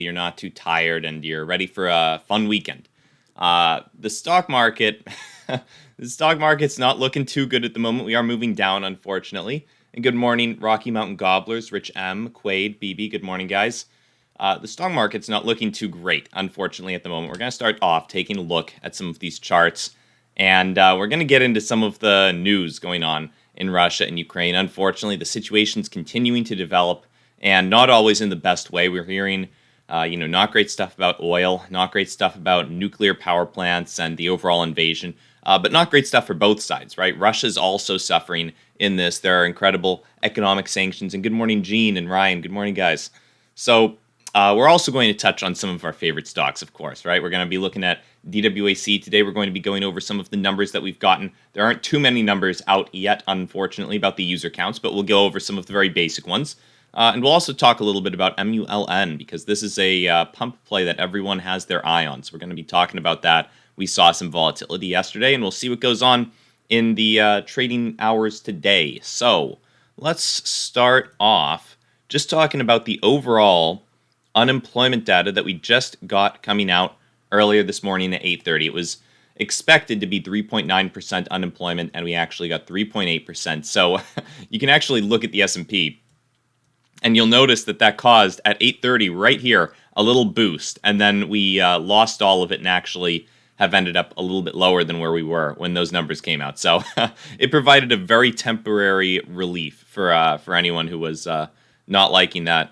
you're not too tired, and you're ready for a fun weekend. The stock market, the stock market's not looking too good at the moment. We are moving down, unfortunately. And good morning, Rocky Mountain Gobblers, Rich M, Quaid, BB. Good morning, guys. The stock market's not looking too great, unfortunately, at the moment. We're going to start off taking a look at some of these charts, and we're going to get into some of the news going on in Russia and Ukraine. Unfortunately, the situation's continuing to develop, and not always in the best way. We're hearing, not great stuff about oil, not great stuff about nuclear power plants and the overall invasion, but not great stuff for both sides, right? Russia's also suffering in this. There are incredible economic sanctions. And good morning, Gene and Ryan. Good morning, guys. So we're also going to touch on some of our favorite stocks, of course, right? We're going to be looking at DWAC today. We're going to be going over some of the numbers that we've gotten. There aren't too many numbers out yet, unfortunately, about the user counts, but we'll go over some of the very basic ones. And we'll also talk a little bit about MULN, because this is a pump play that everyone has their eye on. So we're going to be talking about that. We saw some volatility yesterday, and we'll see what goes on in the trading hours today. So let's start off just talking about the overall unemployment data that we just got coming out earlier this morning at 8:30. It was expected to be 3.9% unemployment, and we actually got 3.8%. So you can actually look at the S&P, and you'll notice that caused, at 8:30 right here, a little boost, and then we lost all of it and actually have ended up a little bit lower than where we were when those numbers came out. So it provided a very temporary relief for anyone who was not liking that,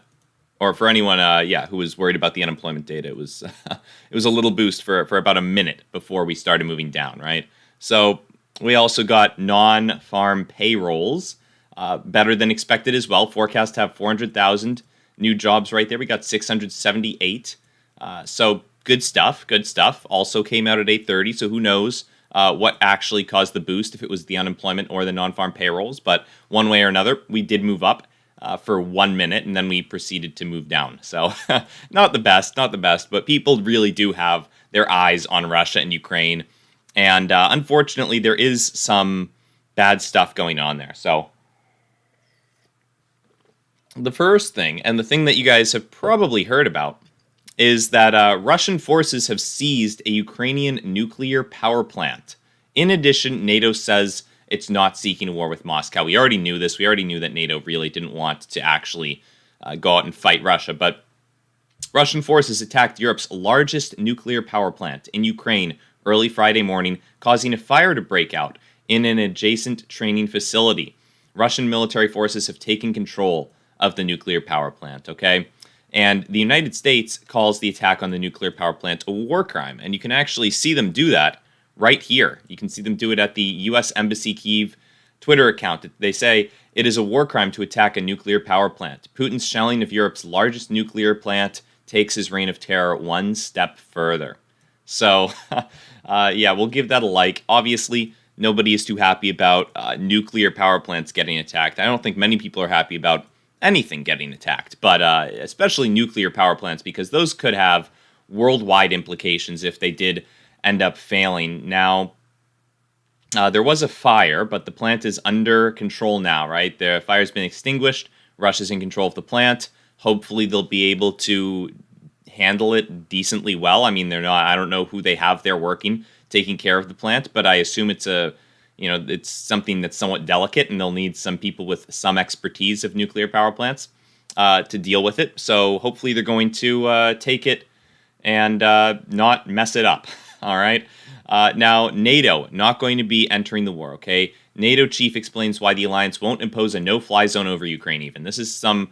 or for anyone, who was worried about the unemployment data. It was it was a little boost for about a minute before we started moving down, right? So we also got non-farm payrolls, better than expected as well. Forecast to have 400,000 new jobs right there. We got 678. So good stuff, good stuff. Also came out at 8:30, so who knows what actually caused the boost, if it was the unemployment or the non-farm payrolls. But one way or another, we did move up for 1 minute, and then we proceeded to move down. So not the best, but people really do have their eyes on Russia and Ukraine. And unfortunately, there is some bad stuff going on there. So the first thing, and the thing that you guys have probably heard about, is that Russian forces have seized a Ukrainian nuclear power plant. In addition, NATO says it's not seeking a war with Moscow. We already knew this. We already knew that NATO really didn't want to actually go out and fight Russia. But Russian forces attacked Europe's largest nuclear power plant in Ukraine early Friday morning, causing a fire to break out in an adjacent training facility. Russian military forces have taken control of the nuclear power plant, okay? And the United States calls the attack on the nuclear power plant a war crime. And you can actually see them do that right here. You can see them do it at the U.S. Embassy Kyiv Twitter account. They say it is a war crime to attack a nuclear power plant. Putin's shelling of Europe's largest nuclear plant takes his reign of terror one step further. So, we'll give that a like. Obviously, nobody is too happy about nuclear power plants getting attacked. I don't think many people are happy about anything getting attacked, but especially nuclear power plants, because those could have worldwide implications if they did end up failing. Now, there was a fire, but the plant is under control now, right? The fire's been extinguished. Russia's in control of the plant. Hopefully, they'll be able to handle it decently well. I mean, they're not. I don't know who they have there working, taking care of the plant, but I assume it's it's something that's somewhat delicate, and they'll need some people with some expertise of nuclear power plants to deal with it. So hopefully they're going to take it and not mess it up. All right. Now, NATO not going to be entering the war, okay? NATO chief explains why the alliance won't impose a no-fly zone over Ukraine even. This is some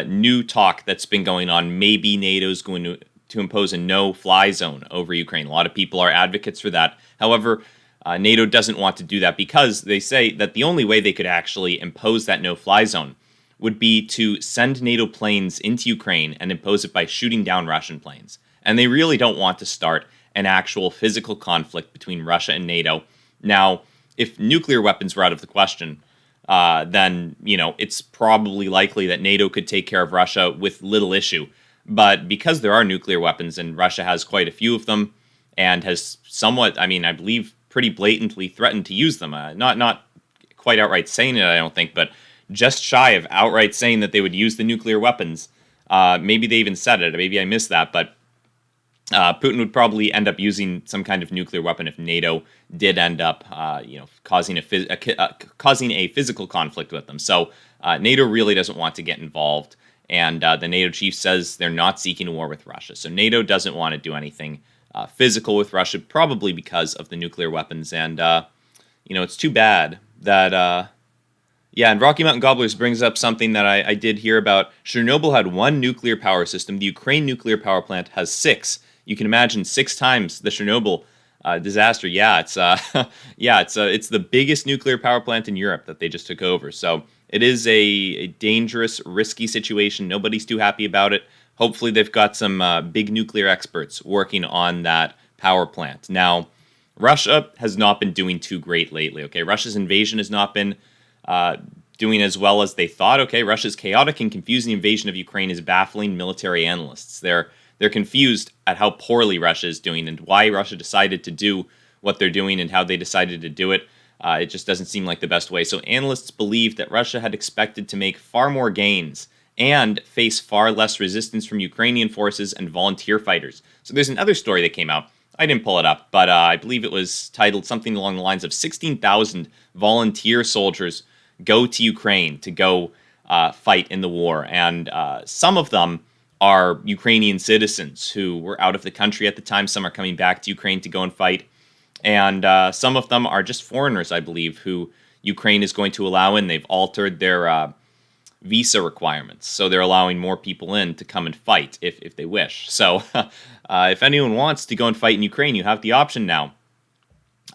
new talk that's been going on. Maybe NATO's going to impose a no-fly zone over Ukraine. A lot of people are advocates for that. However, NATO doesn't want to do that because they say that the only way they could actually impose that no-fly zone would be to send NATO planes into Ukraine and impose it by shooting down Russian planes. And they really don't want to start an actual physical conflict between Russia and NATO. Now, if nuclear weapons were out of the question, then, it's probably likely that NATO could take care of Russia with little issue. But because there are nuclear weapons, and Russia has quite a few of them, and has somewhat, I believe, pretty blatantly threatened to use them. Not quite outright saying it, I don't think, but just shy of outright saying that they would use the nuclear weapons. Maybe they even said it. Maybe I missed that, but Putin would probably end up using some kind of nuclear weapon if NATO did end up, causing causing a physical conflict with them. So NATO really doesn't want to get involved, and the NATO chief says they're not seeking a war with Russia. So NATO doesn't want to do anything physical with Russia, probably because of the nuclear weapons. And it's too bad that. Yeah, and Rocky Mountain Gobblers brings up something that I did hear about. Chernobyl had one nuclear power system. The Ukraine nuclear power plant has 6. You can imagine 6 times the Chernobyl disaster. Yeah, it's it's the biggest nuclear power plant in Europe that they just took over. So it is a dangerous, risky situation. Nobody's too happy about it. Hopefully, they've got some big nuclear experts working on that power plant. Now, Russia has not been doing too great lately. Okay, Russia's invasion has not been doing as well as they thought. Okay, Russia's chaotic and confusing invasion of Ukraine is baffling military analysts. They're confused at how poorly Russia is doing and why Russia decided to do what they're doing and how they decided to do it. It just doesn't seem like the best way. So analysts believe that Russia had expected to make far more gains and face far less resistance from Ukrainian forces and volunteer fighters. So there's another story that came out. I didn't pull it up, but I believe it was titled something along the lines of 16,000 volunteer soldiers go to Ukraine to go fight in the war. And some of them are Ukrainian citizens who were out of the country at the time. Some are coming back to Ukraine to go and fight. And some of them are just foreigners, I believe, who Ukraine is going to allow in. They've altered their visa requirements. So they're allowing more people in to come and fight if they wish. So if anyone wants to go and fight in Ukraine, you have the option now.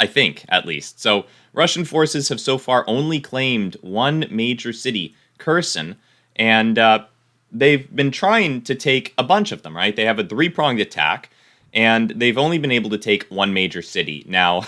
I think, at least. So Russian forces have so far only claimed one major city, Kherson, and they've been trying to take a bunch of them, right? They have a 3-pronged attack, and they've only been able to take one major city. Now,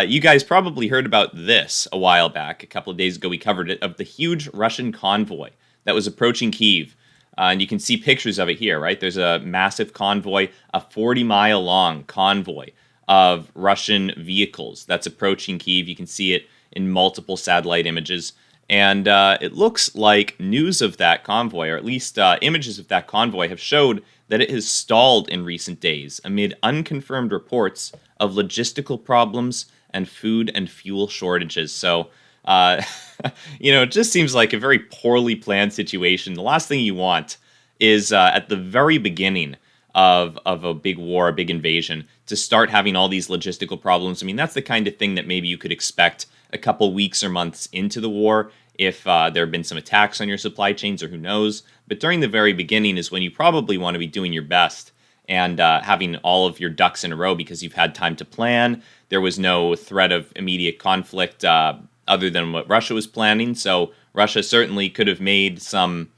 you guys probably heard about this a while back. A couple of days ago, we covered it, of the huge Russian convoy that was approaching Kyiv. And you can see pictures of it here, right? There's a massive convoy, a 40-mile-long convoy of Russian vehicles that's approaching Kyiv. You can see it in multiple satellite images. And it looks like news of that convoy, or at least images of that convoy, have showed that it has stalled in recent days amid unconfirmed reports of logistical problems and food and fuel shortages. So, it just seems like a very poorly planned situation. The last thing you want is at the very beginning of a big war, a big invasion, to start having all these logistical problems. I mean, that's the kind of thing that maybe you could expect a couple weeks or months into the war if there have been some attacks on your supply chains, or who knows. But during the very beginning is when you probably want to be doing your best and having all of your ducks in a row because you've had time to plan. There was no threat of immediate conflict other than what Russia was planning. So Russia certainly could have made some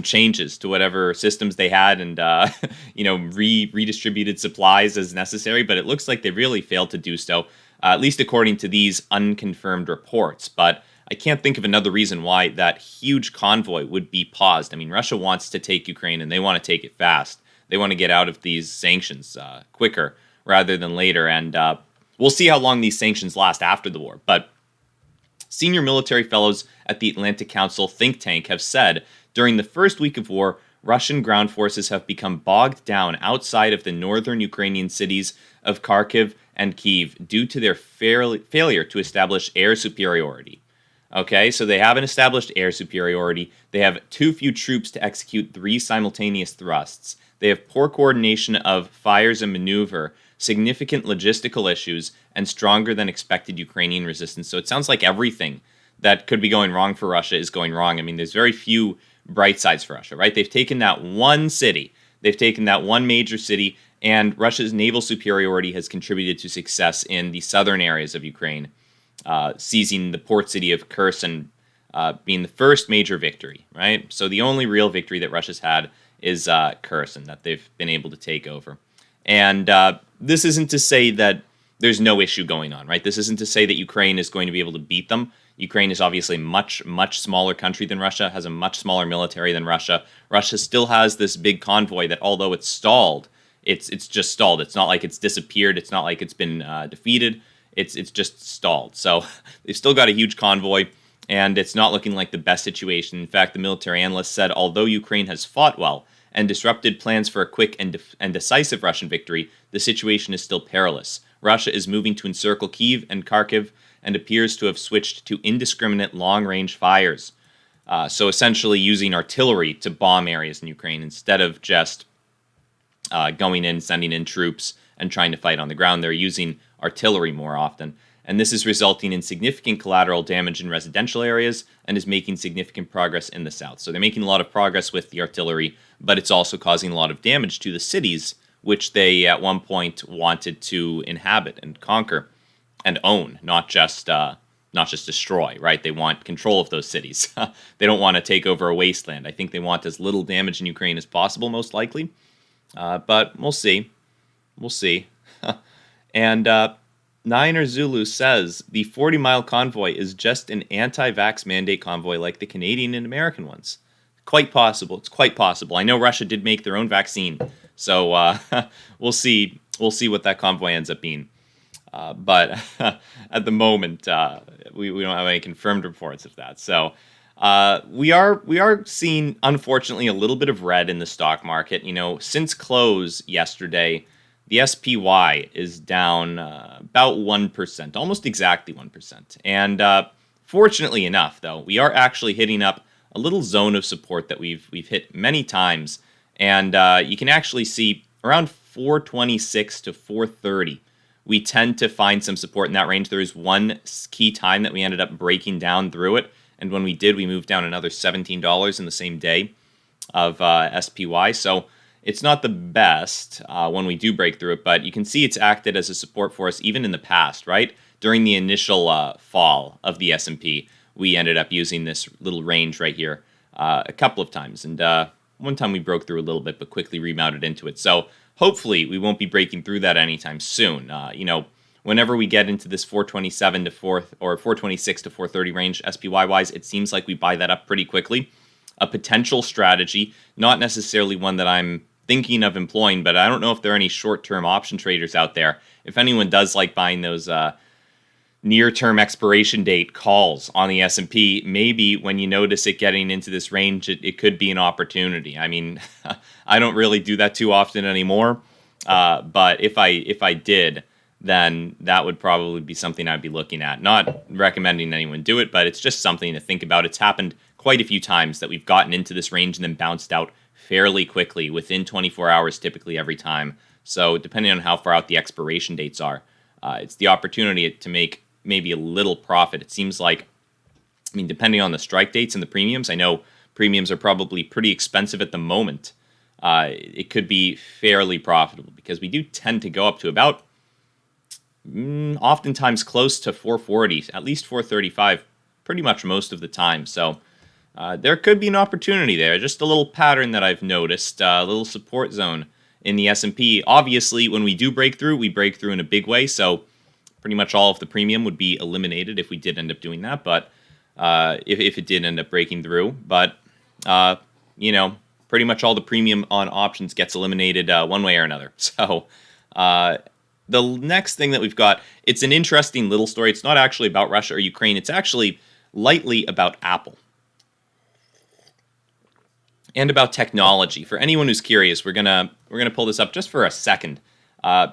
changes to whatever systems they had and redistributed supplies as necessary. But it looks like they really failed to do so, at least according to these unconfirmed reports. But I can't think of another reason why that huge convoy would be paused. I mean, Russia wants to take Ukraine, and they want to take it fast. They want to get out of these sanctions quicker rather than later. And we'll see how long these sanctions last after the war. But senior military fellows at the Atlantic Council think tank have said during the first week of war, Russian ground forces have become bogged down outside of the northern Ukrainian cities of Kharkiv and Kyiv due to their failure to establish air superiority. Okay, so they haven't established air superiority. They have too few troops to execute 3 simultaneous thrusts. They have poor coordination of fires and maneuver, significant logistical issues, and stronger than expected Ukrainian resistance. So it sounds like everything that could be going wrong for Russia is going wrong. I mean, there's very few bright sides for Russia, right? They've taken that one city. They've taken that one major city, and Russia's naval superiority has contributed to success in the southern areas of Ukraine. Seizing the port city of Kherson being the first major victory, right? So the only real victory that Russia's had is Kherson that they've been able to take over. And this isn't to say that there's no issue going on, right? This isn't to say that Ukraine is going to be able to beat them. Ukraine is obviously a much, much smaller country than Russia, has a much smaller military than Russia. Russia still has this big convoy that, although it's stalled, it's just stalled. It's not like it's disappeared. It's not like it's been defeated. It's just stalled. So they've still got a huge convoy. and it's not looking like the best situation. In fact, the military analyst said, although Ukraine has fought well and disrupted plans for a quick and decisive Russian victory, the situation is still perilous. Russia is moving to encircle Kyiv and Kharkiv and appears to have switched to indiscriminate long-range fires. So essentially using artillery to bomb areas in Ukraine instead of just going in, sending in troops, and trying to fight on the ground. They're using artillery more often. And this is resulting in significant collateral damage in residential areas and is making significant progress in the south. So they're making a lot of progress with the artillery, but it's also causing a lot of damage to the cities, which they at one point wanted to inhabit and conquer and own, not just destroy, right? They want control of those cities. They don't want to take over a wasteland. I think they want as little damage in Ukraine as possible, most likely. But we'll see. We'll see. And Niner Zulu says the 40-mile convoy is just an anti-vax mandate convoy like the Canadian and American ones. Quite possible. It's quite possible. I know Russia did make their own vaccine, so we'll see. We'll see what that convoy ends up being. But at the moment, we don't have any confirmed reports of that. So we are seeing, unfortunately, a little bit of red in the stock market. You know, since close yesterday, the SPY is down about 1%, almost exactly 1%. And fortunately enough, though, we are actually hitting up a little zone of support that we've hit many times. And you can actually see around 426 to 430. We tend to find some support in that range. There is one key time that we ended up breaking down through it. And when we did, we moved down another $17 in the same day of SPY. So it's not the best when we do break through it, but you can see it's acted as a support for us even in the past, right? During the initial fall of the S&P, we ended up using this little range right here a couple of times. And one time we broke through a little bit, but quickly remounted into it. So hopefully we won't be breaking through that anytime soon. You know, whenever we get into this 427 to 426 to 430 range SPY-wise, it seems like we buy that up pretty quickly. A potential strategy, not necessarily one that I'm thinking of employing, but I don't know if there are any short-term option traders out there. If anyone does like buying those near-term expiration date calls on the S&P, maybe when you notice it getting into this range, it could be an opportunity. I mean, I don't really do that too often anymore, but if I did, then that would probably be something I'd be looking at. Not recommending anyone do it, but it's just something to think about. It's happened quite a few times that we've gotten into this range and then bounced out fairly quickly, within 24 hours typically every time. So depending on how far out the expiration dates are, it's the opportunity to make maybe a little profit. It seems like, I mean, depending on the strike dates and the premiums, I know premiums are probably pretty expensive at the moment. It could be fairly profitable because we do tend to go up to about oftentimes close to 440, at least 435, pretty much most of the time. So there could be an opportunity there. Just a little pattern that I've noticed, a little support zone in the S&P. Obviously, when we do break through, we break through in a big way. So pretty much all of the premium would be eliminated if we did end up doing that. But if it did end up breaking through, but you know, pretty much all the premium on options gets eliminated one way or another. So the next thing that we've got, it's an interesting little story. It's not actually about Russia or Ukraine. It's actually lightly about Apple and about technology. For anyone who's curious, we're gonna pull this up just for a second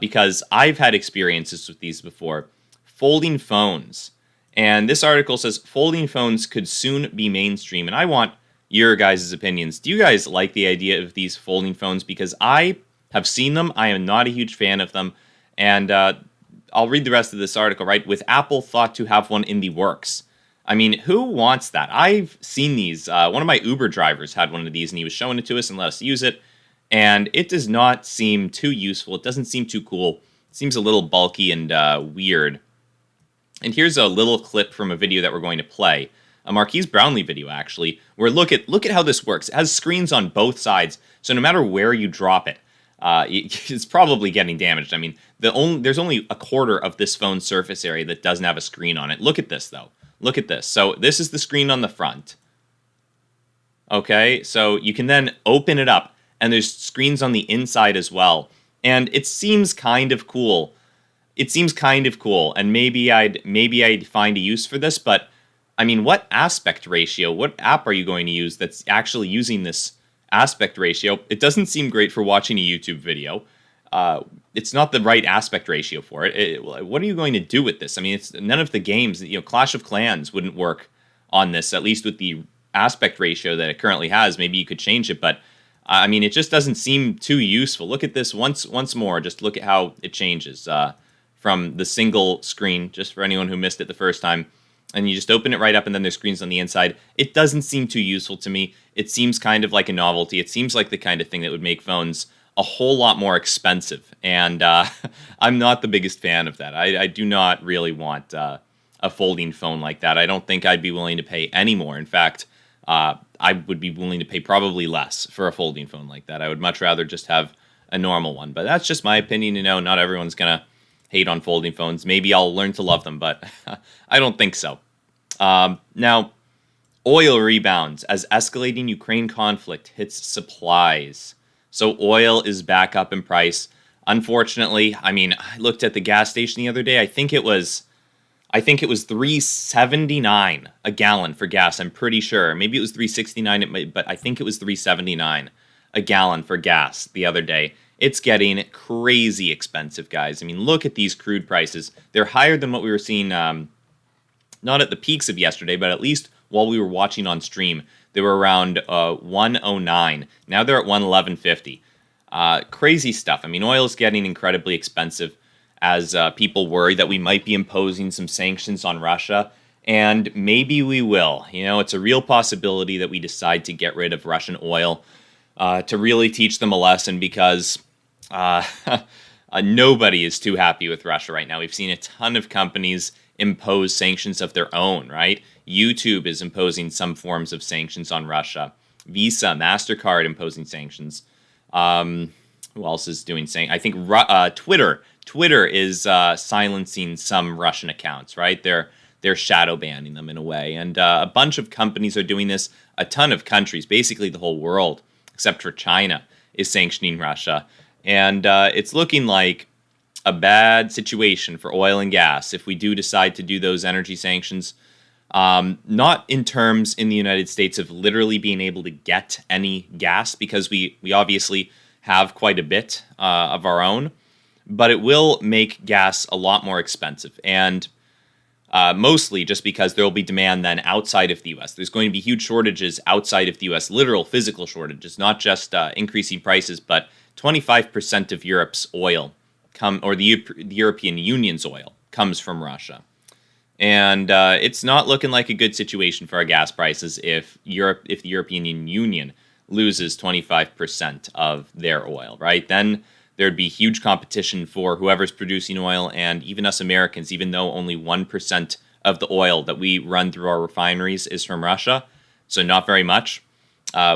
because I've had experiences with these before. Folding phones. And this article says folding phones could soon be mainstream. And I want your guys' opinions. Do you guys like the idea of these folding phones? Because I have seen them. I am not a huge fan of them. And I'll read the rest of this article, right? With Apple thought to have one in the works. I mean, who wants that? I've seen these. One of my Uber drivers had one of these, and he was showing it to us and let us use it. And it does not seem too useful. It doesn't seem too cool. It seems a little bulky and weird. And here's a little clip from a video that we're going to play. A Marquise Brownlee video, actually, where look at how this works. It has screens on both sides, so no matter where you drop it, it's probably getting damaged. I mean, there's only a quarter of this phone's surface area that doesn't have a screen on it. Look at this, though. Look at this. So this is the screen on the front. Okay, so you can then open it up, and there's screens on the inside as well. And it seems kind of cool. It seems kind of cool, and maybe I'd find a use for this, but I mean, what aspect ratio? What app are you going to use that's actually using this aspect ratio? It doesn't seem great for watching a YouTube video. It's not the right aspect ratio for it. What are you going to do with this? I mean, it's none of the games. Clash of Clans wouldn't work on this, at least with the aspect ratio that it currently has. Maybe you could change it, but I mean, it just doesn't seem too useful. Look at this once more. Just look at how it changes from the single screen, just for anyone who missed it the first time. And you just open it right up, and then there's screens on the inside. It doesn't seem too useful to me. It seems kind of like a novelty. It seems like the kind of thing that would make phones a whole lot more expensive. And I'm not the biggest fan of that. I do not really want a folding phone like that. I don't think I'd be willing to pay any more. In fact, I would be willing to pay probably less for a folding phone like that. I would much rather just have a normal one. But that's just my opinion. Not everyone's going to hate on folding phones. Maybe I'll learn to love them, but I don't think so. Now, oil rebounds as escalating Ukraine conflict hits supplies. So oil is back up in price. Unfortunately, I mean, I looked at the gas station the other day. I think it was $3.79 a gallon for gas. I'm pretty sure. Maybe it was $3.69, but I think it was $3.79 a gallon for gas the other day. It's getting crazy expensive, guys. I mean, look at these crude prices. They're higher than what we were seeing, not at the peaks of yesterday, but at least while we were watching on stream. They were around 109. Now they're at 111.50. Crazy stuff. I mean, oil is getting incredibly expensive as people worry that we might be imposing some sanctions on Russia. And maybe we will. It's a real possibility that we decide to get rid of Russian oil to really teach them a lesson, because nobody is too happy with Russia right now. We've seen a ton of companies impose sanctions of their own, right? YouTube is imposing some forms of sanctions on Russia. Visa, MasterCard imposing sanctions. Who else is doing sanctions? I think Twitter. Twitter is silencing some Russian accounts, right? They're shadow banning them in a way. And a bunch of companies are doing this. A ton of countries, basically the whole world, except for China, is sanctioning Russia. And it's looking like a bad situation for oil and gas if we do decide to do those energy sanctions. Not in terms in the United States of literally being able to get any gas, because we obviously have quite a bit of our own, but it will make gas a lot more expensive. And mostly just because there will be demand then outside of the U.S. There's going to be huge shortages outside of the U.S., literal physical shortages, not just increasing prices, but 25% of Europe's oil the European Union's oil comes from Russia. And it's not looking like a good situation for our gas prices if the European Union loses 25% of their oil, right? Then there'd be huge competition for whoever's producing oil, and even us Americans, even though only 1% of the oil that we run through our refineries is from Russia, so not very much,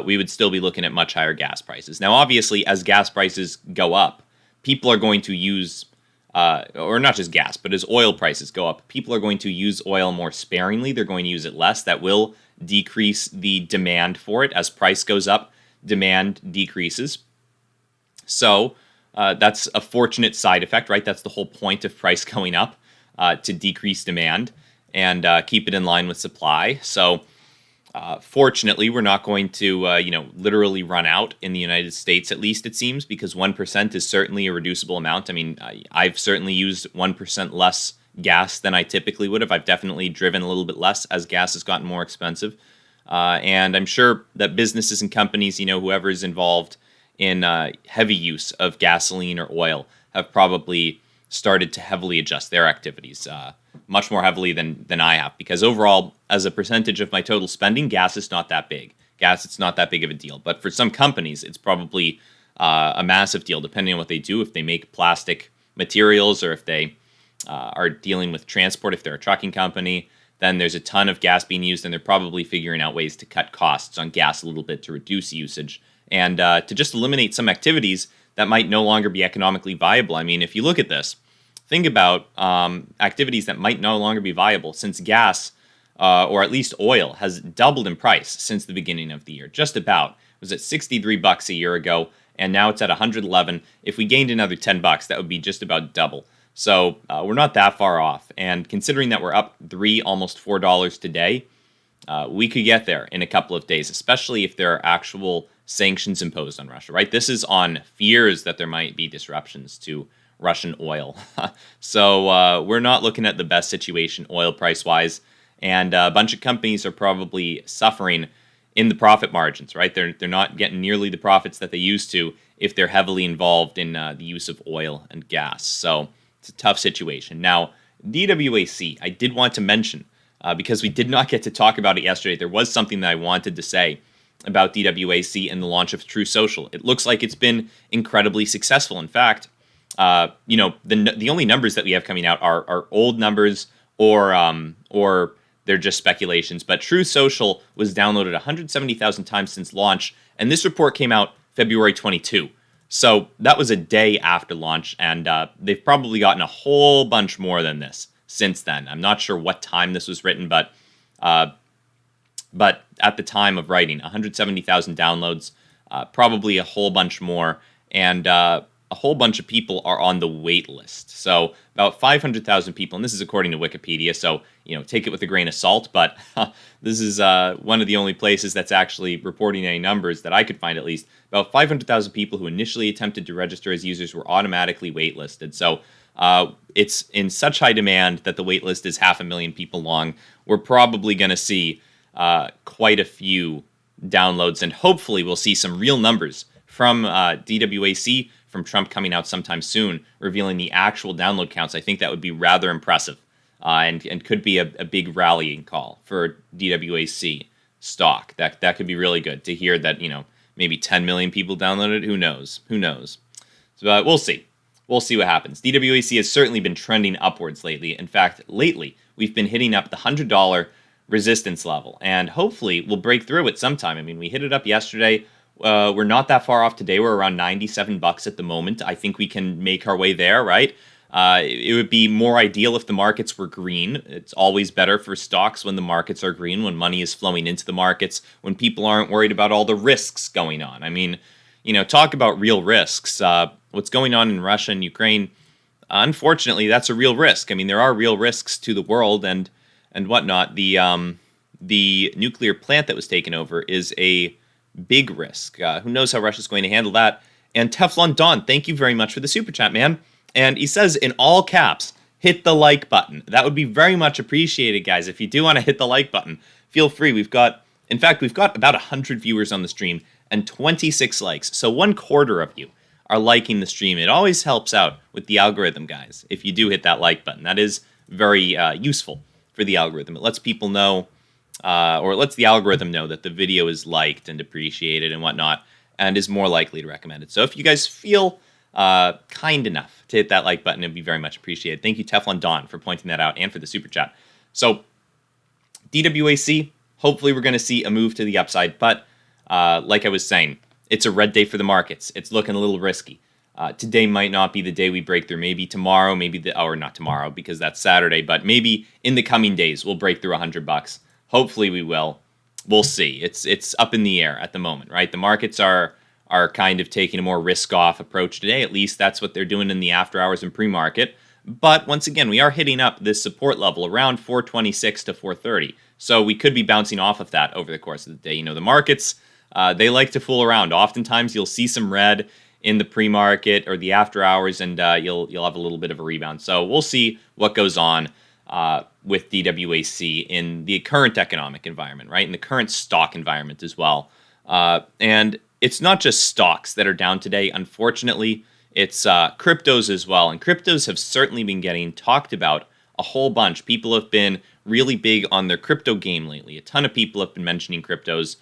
we would still be looking at much higher gas prices. Now, obviously, as gas prices go up, people are going to use, or not just gas, but as oil prices go up, people are going to use oil more sparingly. They're going to use it less. That will decrease the demand for it. As price goes up, demand decreases. So that's a fortunate side effect, right? That's the whole point of price going up, to decrease demand and keep it in line with supply. So fortunately, we're not going to, literally run out in the United States, at least it seems, because 1% is certainly a reducible amount. I mean, I've certainly used 1% less gas than I typically would have. I've definitely driven a little bit less as gas has gotten more expensive. And I'm sure that businesses and companies, whoever is involved in heavy use of gasoline or oil, have probably started to heavily adjust their activities, much more heavily than I have, because overall, as a percentage of my total spending, gas is not that big. It's not that big of a deal. But for some companies, it's probably a massive deal, depending on what they do. If they make plastic materials, or if they are dealing with transport, if they're a trucking company, then there's a ton of gas being used, and they're probably figuring out ways to cut costs on gas a little bit to reduce usage, and to just eliminate some activities that might no longer be economically viable. I mean, if you look at this, think about activities that might no longer be viable, since gas, or at least oil, has doubled in price since the beginning of the year. Just about. It was at $63 a year ago, and now it's at $111. If we gained another $10, that would be just about double. So we're not that far off. And considering that we're up $3, almost $4 today, We could get there in a couple of days, especially if there are actual sanctions imposed on Russia, right? This is on fears that there might be disruptions to Russian oil. So we're not looking at the best situation oil price-wise, and a bunch of companies are probably suffering in the profit margins, right? They're not getting nearly the profits that they used to if they're heavily involved in the use of oil and gas. So it's a tough situation. Now, DWAC, I did want to mention, because we did not get to talk about it yesterday. There was something that I wanted to say about DWAC and the launch of True Social. It looks like it's been incredibly successful. In fact, the only numbers that we have coming out are old numbers or they're just speculations. But True Social was downloaded 170,000 times since launch, and this report came out February 22. So that was a day after launch, and they've probably gotten a whole bunch more than this since then. I'm not sure what time this was written, but at the time of writing, 170,000 downloads, probably a whole bunch more, and a whole bunch of people are on the wait list. So about 500,000 people, and this is according to Wikipedia, so take it with a grain of salt, but this is one of the only places that's actually reporting any numbers that I could find, at least. About 500,000 people who initially attempted to register as users were automatically waitlisted. So it's in such high demand that the waitlist is 500,000 people long. We're probably going to see quite a few downloads, and hopefully we'll see some real numbers from DWAC, from Trump coming out sometime soon, revealing the actual download counts. I think that would be rather impressive, and could be a big rallying call for DWAC stock. That could be really good to hear that, maybe 10 million people downloaded. Who knows? So we'll see. We'll see what happens. DWAC has certainly been trending upwards lately. In fact, lately, we've been hitting up the $100 resistance level, and hopefully we'll break through it sometime. I mean, we hit it up yesterday. We're not that far off today. We're around $97 at the moment. I think we can make our way there, right? It would be more ideal if the markets were green. It's always better for stocks when the markets are green, when money is flowing into the markets, when people aren't worried about all the risks going on. I mean, talk about real risks. What's going on in Russia and Ukraine, unfortunately, that's a real risk. I mean, there are real risks to the world and whatnot. The nuclear plant that was taken over is a big risk. Who knows how Russia's going to handle that? And Teflon Don, thank you very much for the super chat, man. And he says in all caps, hit the like button. That would be very much appreciated, guys. If you do want to hit the like button, feel free. We've got about 100 viewers on the stream and 26 likes. So 1/4 of you are liking the stream. It always helps out with the algorithm, guys, if you do hit that like button. That is very useful for the algorithm. It lets people know, or it lets the algorithm know that the video is liked and appreciated and whatnot, and is more likely to recommend it. So if you guys feel kind enough to hit that like button, it'd be very much appreciated. Thank you, Teflon Don, for pointing that out and for the super chat. So DWAC, hopefully we're going to see a move to the upside, but like I was saying, it's a red day for the markets. It's looking a little risky. Today might not be the day we break through. Maybe tomorrow, or not tomorrow because that's Saturday, but maybe in the coming days we'll break through $100. Hopefully we will. We'll see. It's up in the air at the moment, right? The markets are kind of taking a more risk-off approach today. At least that's what they're doing in the after hours and pre-market. But once again, we are hitting up this support level around 426 to 430. So we could be bouncing off of that over the course of the day. The markets, they like to fool around. Oftentimes you'll see some red in the pre-market or the after hours, and you'll have a little bit of a rebound. So we'll see what goes on with DWAC in the current economic environment, right? In the current stock environment as well. And it's not just stocks that are down today. Unfortunately, it's cryptos as well. And cryptos have certainly been getting talked about a whole bunch. People have been really big on their crypto game lately. A ton of people have been mentioning cryptos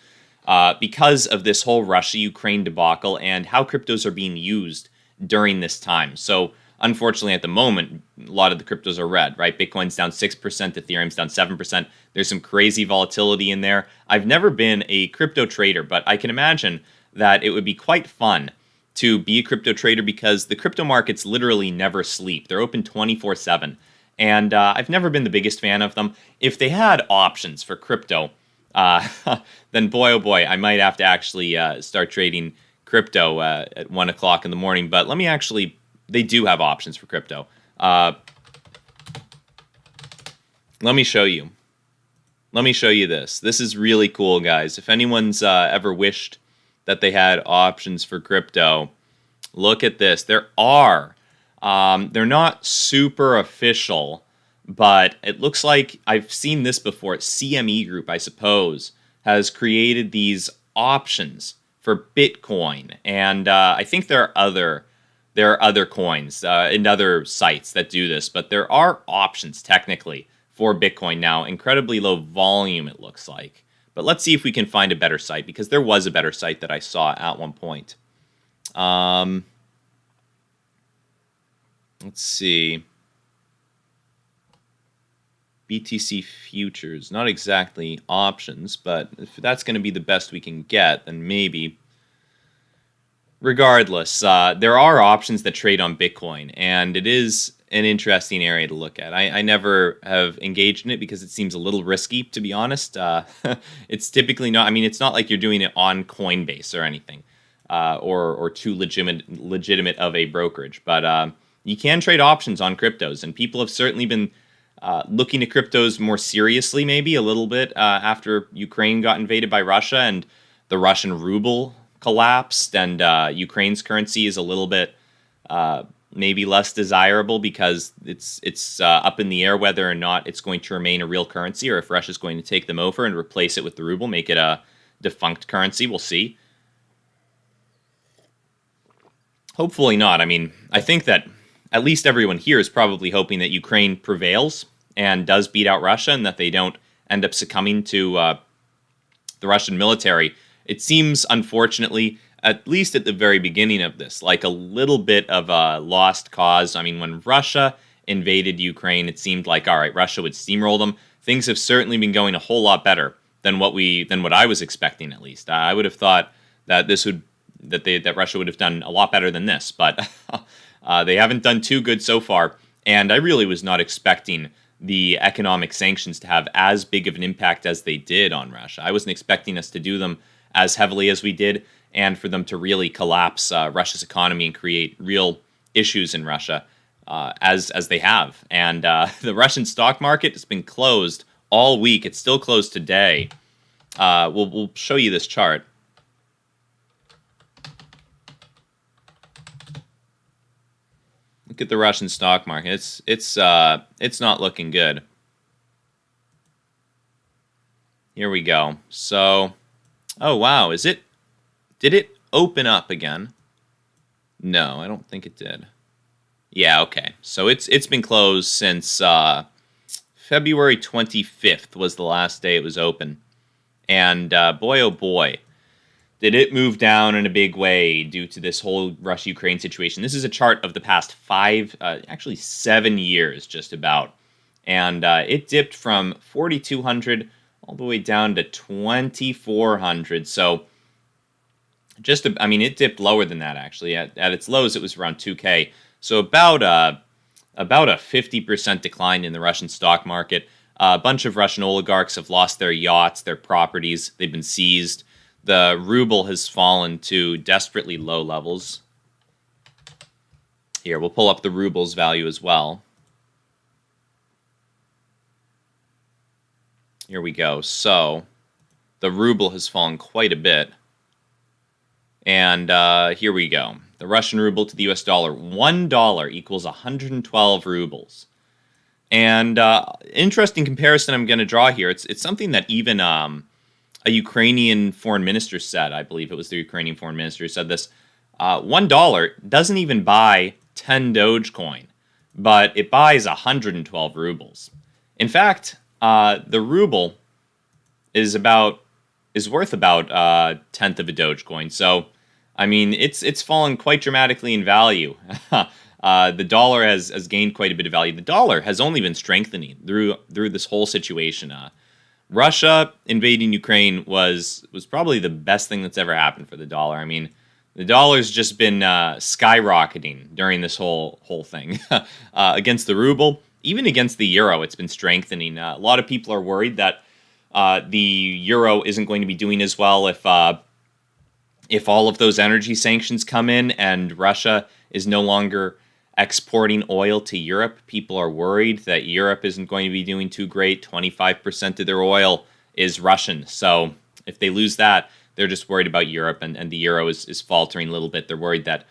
because of this whole Russia-Ukraine debacle and how cryptos are being used during this time. So unfortunately, at the moment, a lot of the cryptos are red, right? Bitcoin's down 6%, Ethereum's down 7%. There's some crazy volatility in there. I've never been a crypto trader, but I can imagine that it would be quite fun to be a crypto trader because the crypto markets literally never sleep. They're open 24/7. And I've never been the biggest fan of them. If they had options for crypto, then boy, oh boy, I might have to actually start trading crypto at 1 o'clock in the morning. But they do have options for crypto. Let me show you. Let me show you this. This is really cool, guys. If anyone's ever wished that they had options for crypto, look at this. There are. They're not super official, but it looks like I've seen this before. CME Group, I suppose, has created these options for Bitcoin, and I think there are other coins and other sites that do this, but there are options technically for Bitcoin now. Incredibly low volume, it looks like. But let's see if we can find a better site, because there was a better site that I saw at one point. Let's see. BTC futures, not exactly options, but if that's going to be the best we can get, then maybe. Regardless, there are options that trade on Bitcoin, and it is an interesting area to look at. I never have engaged in it because it seems a little risky, to be honest. It's typically not. I mean, it's not like you're doing it on Coinbase or anything, or too legitimate of a brokerage. But you can trade options on cryptos, and people have certainly been looking at cryptos more seriously, maybe a little bit after Ukraine got invaded by Russia and the Russian ruble collapsed, and Ukraine's currency is a little bit maybe less desirable because it's up in the air whether or not it's going to remain a real currency, or if Russia's going to take them over and replace it with the ruble, make it a defunct currency. We'll see. Hopefully not. I mean, I think that at least everyone here is probably hoping that Ukraine prevails and does beat out Russia, and that they don't end up succumbing to the Russian military. It seems, unfortunately, at least at the very beginning of this, like a little bit of a lost cause. I mean, when Russia invaded Ukraine, it seemed like, all right, Russia would steamroll them. Things have certainly been going a whole lot better than what I was expecting, at least. I would have thought that that Russia would have done a lot better than this, but they haven't done too good so far. And I really was not expecting the economic sanctions to have as big of an impact as they did on Russia. I wasn't expecting us to do them as heavily as we did, and for them to really collapse Russia's economy and create real issues in Russia as they have. And the Russian stock market has been closed all week. It's still closed today. We'll show you this chart. Look at the Russian stock market. It's not looking good. Here we go. So, oh wow, did it open up again? No, I don't think it did. Yeah, okay. So it's been closed since February 25th was the last day it was open. And boy, oh boy, did it move down in a big way due to this whole Russia-Ukraine situation. This is a chart of the past 7 years, just about. And it dipped from 4,200 all the way down to 2,400. So it dipped lower than that, actually. At its lows, it was around 2K. So about a 50% decline in the Russian stock market. A bunch of Russian oligarchs have lost their yachts, their properties. They've been seized. The ruble has fallen to desperately low levels. Here, we'll pull up the ruble's value as well. Here we go. So, the ruble has fallen quite a bit. And here we go. The Russian ruble to the US dollar. $1 equals 112 rubles. And interesting comparison I'm going to draw here. It's something that even a Ukrainian foreign minister said. I believe it was the Ukrainian foreign minister who said this. $1 doesn't even buy 10 Dogecoin, but it buys 112 rubles. In fact, the ruble is worth about a tenth of a Dogecoin. So, I mean, it's fallen quite dramatically in value. The dollar has gained quite a bit of value. The dollar has only been strengthening through this whole situation. Russia invading Ukraine was probably the best thing that's ever happened for the dollar. I mean, the dollar's just been skyrocketing during this whole thing. Against the ruble, even against the euro, it's been strengthening. A lot of people are worried that the euro isn't going to be doing as well if all of those energy sanctions come in and Russia is no longer exporting oil to Europe. People are worried that Europe isn't going to be doing too great. 25% of their oil is Russian. So if they lose that, they're just worried about Europe, and the euro is faltering a little bit. They're worried that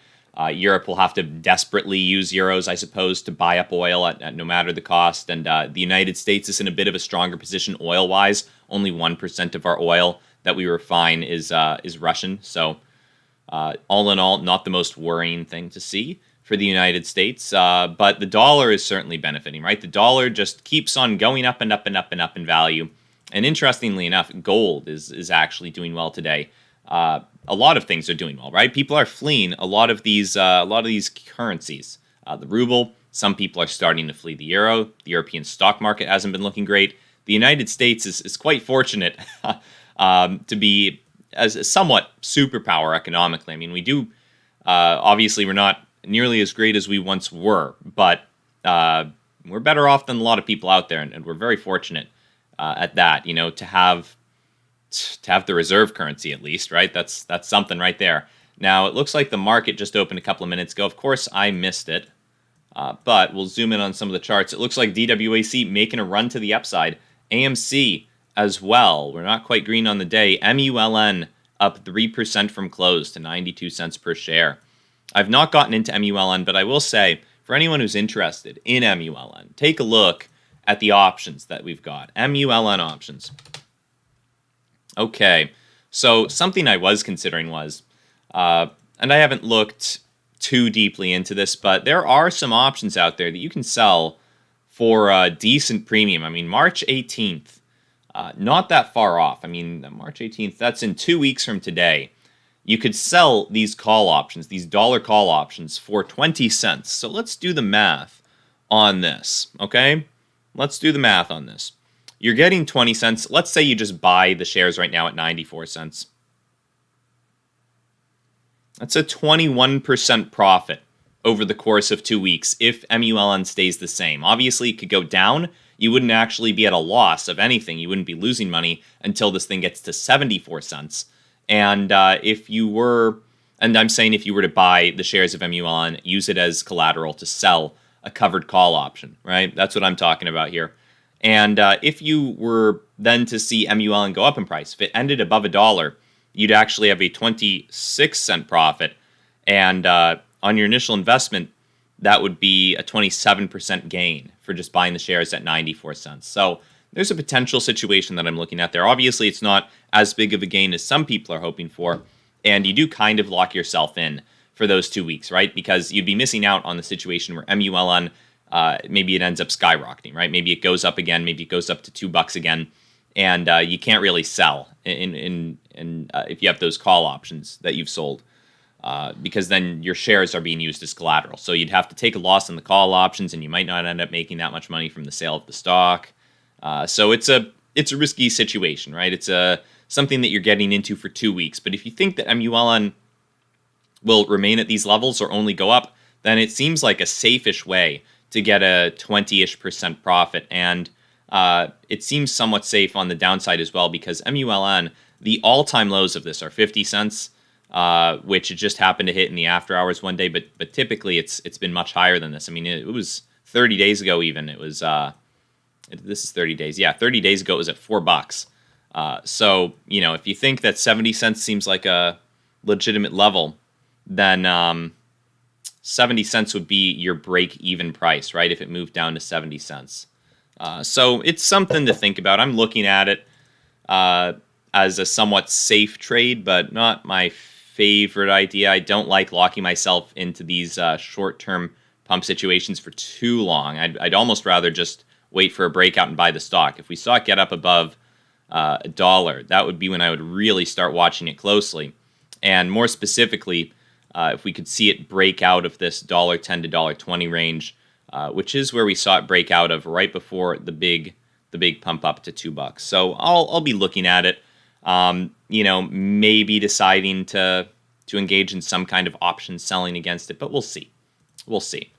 Europe will have to desperately use euros, I suppose, to buy up oil at no matter the cost. And the United States is in a bit of a stronger position oil-wise. Only 1% of our oil that we refine is Russian. So all in all, not the most worrying thing to see for the United States. But the dollar is certainly benefiting, right? The dollar just keeps on going up and up and up and up in value. And interestingly enough, gold is actually doing well today. A lot of things are doing well, right? People are fleeing a lot of these currencies. The ruble, some people are starting to flee the euro. The European stock market hasn't been looking great. The United States is quite fortunate to be as a somewhat superpower economically. I mean, we do obviously we're not nearly as great as we once were, but we're better off than a lot of people out there, and we're very fortunate at that. You know, to have the reserve currency at least, right? That's something right there. Now, it looks like the market just opened a couple of minutes ago. Of course, I missed it, but we'll zoom in on some of the charts. It looks like DWAC making a run to the upside. AMC as well. We're not quite green on the day. MULN up 3% from close to 92 cents per share. I've not gotten into MULN, but I will say, for anyone who's interested in MULN, take a look at the options that we've got. MULN options. Okay, so something I was considering was, and I haven't looked too deeply into this, but there are some options out there that you can sell for a decent premium. I mean, March 18th, not that far off. I mean, March 18th, that's in 2 weeks from today. You could sell these call options, these dollar call options, for 20 cents. So let's do the math on this, okay? Let's do the math on this. You're getting 20 cents. Let's say you just buy the shares right now at 94 cents. That's a 21% profit over the course of 2 weeks if MULN stays the same. Obviously, it could go down. You wouldn't actually be at a loss of anything. You wouldn't be losing money until this thing gets to 74 cents. And if you were, and I'm saying if you were to buy the shares of MULN, use it as collateral to sell a covered call option, right? That's what I'm talking about here. And if you were then to see MULN go up in price, if it ended above $1, you'd actually have a 26-cent profit. And on your initial investment, that would be a 27% gain for just buying the shares at 94 cents. So there's a potential situation that I'm looking at there. Obviously, it's not as big of a gain as some people are hoping for. And you do kind of lock yourself in for those 2 weeks, right? Because you'd be missing out on the situation where MULN, maybe it ends up skyrocketing, right? Maybe it goes up again. Maybe it goes up to $2 again, and you can't really sell if you have those call options that you've sold, because then your shares are being used as collateral. So you'd have to take a loss on the call options, and you might not end up making that much money from the sale of the stock. So it's a risky situation, right? It's something that you're getting into for 2 weeks. But if you think that MULN will remain at these levels or only go up, then it seems like a safe-ish way to get a 20-ish% profit. And it seems somewhat safe on the downside as well, because MULN, the all-time lows of this are 50 cents, which it just happened to hit in the after hours one day, but typically it's been much higher than this. I mean, it was 30 days ago even. It was, this is 30 days. Yeah, 30 days ago it was at $4. So, you know, if you think that 70 cents seems like a legitimate level, then 70 cents would be your break-even price, right, if it moved down to 70 cents. So it's something to think about. I'm looking at it as a somewhat safe trade, but not my favorite idea. I don't like locking myself into these short-term pump situations for too long. I'd almost rather just wait for a breakout and buy the stock. If we saw it get up above $1, that would be when I would really start watching it closely. And more specifically, if we could see it break out of this $1.10 to $1.20 range, which is where we saw it break out of right before the big pump up to $2. So I'll be looking at it, you know, maybe deciding to engage in some kind of option selling against it, but we'll see. We'll see.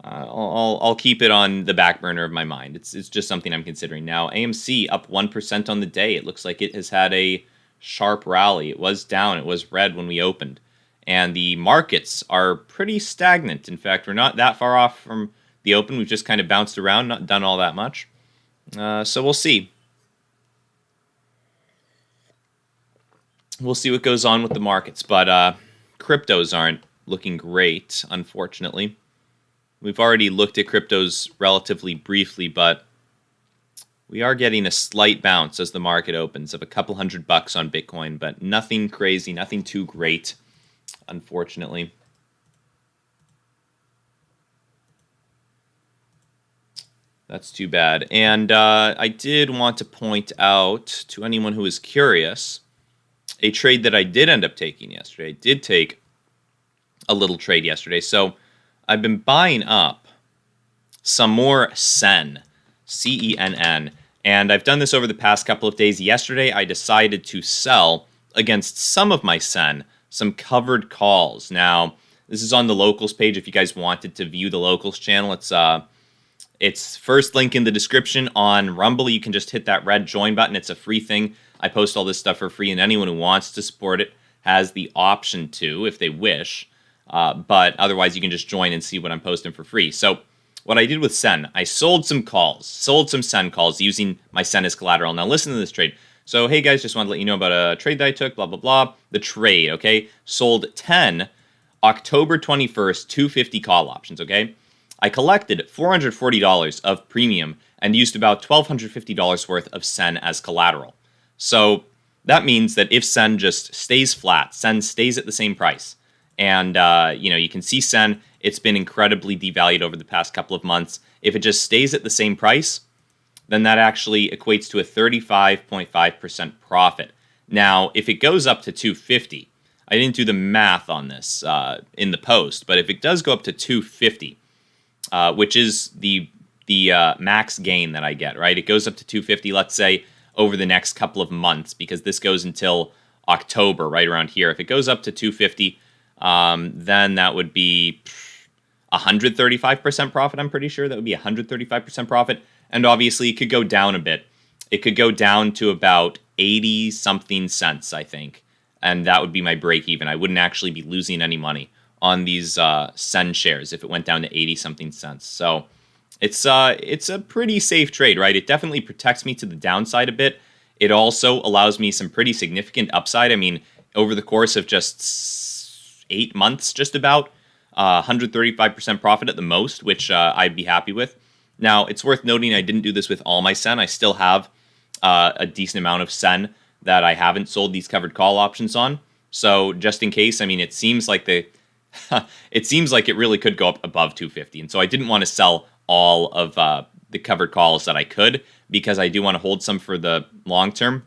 I'll keep it on the back burner of my mind. It's just something I'm considering now. AMC up 1% on the day. It looks like it has had a sharp rally. It was down. It was red when we opened. and the markets are pretty stagnant. In fact, we're not that far off from the open. We've just kind of bounced around, not done all that much. So we'll see. We'll see what goes on with the markets, but cryptos aren't looking great, unfortunately. We've already looked at cryptos relatively briefly, but we are getting a slight bounce as the market opens of a couple $100 on Bitcoin, but nothing crazy, nothing too great, unfortunately. That's too bad. And I did want to point out to anyone who is curious, a trade that I did end up taking yesterday. I did take a little trade yesterday. So I've been buying up some more Sen, Cenn, and I've done this over the past couple of days. Yesterday, I decided to sell against some of my Sen, some covered calls. Now, this is on the locals page. If you guys wanted to view the locals channel, it's first link in the description on Rumble. You can just hit that red join button. It's a free thing. I post all this stuff for free, and anyone who wants to support it has the option to, if they wish. But otherwise, you can just join and see what I'm posting for free. So what I did with Sen, I sold some Sen calls using my Sen as collateral. Now listen to this trade. So, hey guys, just wanted to let you know about a trade that I took, blah, blah, blah. The trade, okay? Sold 10 October 21st, 250 call options, okay? I collected $440 of premium and used about $1,250 worth of Sen as collateral. So that means that if Sen just stays flat, Sen stays at the same price, and you can see Sen, it's been incredibly devalued over the past couple of months. If it just stays at the same price, then that actually equates to a 35.5% profit. Now, if it goes up to 250, I didn't do the math on this in the post, but if it does go up to 250, which is the max gain that I get, right? It goes up to 250, let's say, over the next couple of months, because this goes until October, right around here. If it goes up to 250, then that would be 135% profit, I'm pretty sure. That would be 135% profit. And obviously, it could go down a bit. It could go down to about 80-something cents, I think. And that would be my break even. I wouldn't actually be losing any money on these Sen shares if it went down to 80-something cents. So it's a pretty safe trade, right? It definitely protects me to the downside a bit. It also allows me some pretty significant upside. I mean, over the course of just 8 months, just about, 135% profit at the most, which I'd be happy with. Now, it's worth noting I didn't do this with all my Sen. I still have a decent amount of Sen that I haven't sold these covered call options on. So just in case, I mean, it seems like it really could go up above 250. And so I didn't want to sell all of the covered calls that I could, because I do want to hold some for the long term.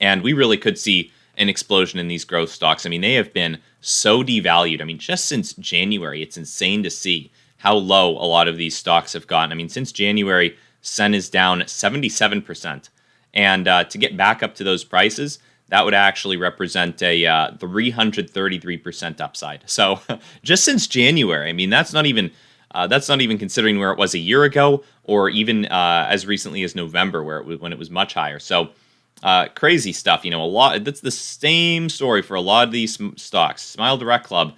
And we really could see an explosion in these growth stocks. I mean, they have been so devalued. I mean, just since January, it's insane to see how low a lot of these stocks have gotten. I mean, since January, Sen is down 77%. And to get back up to those prices, that would actually represent a 333% upside. So just since January, I mean, that's not even considering where it was a year ago, or even as recently as November, when it was much higher. So crazy stuff. You know, that's the same story for a lot of these stocks. Smile Direct Club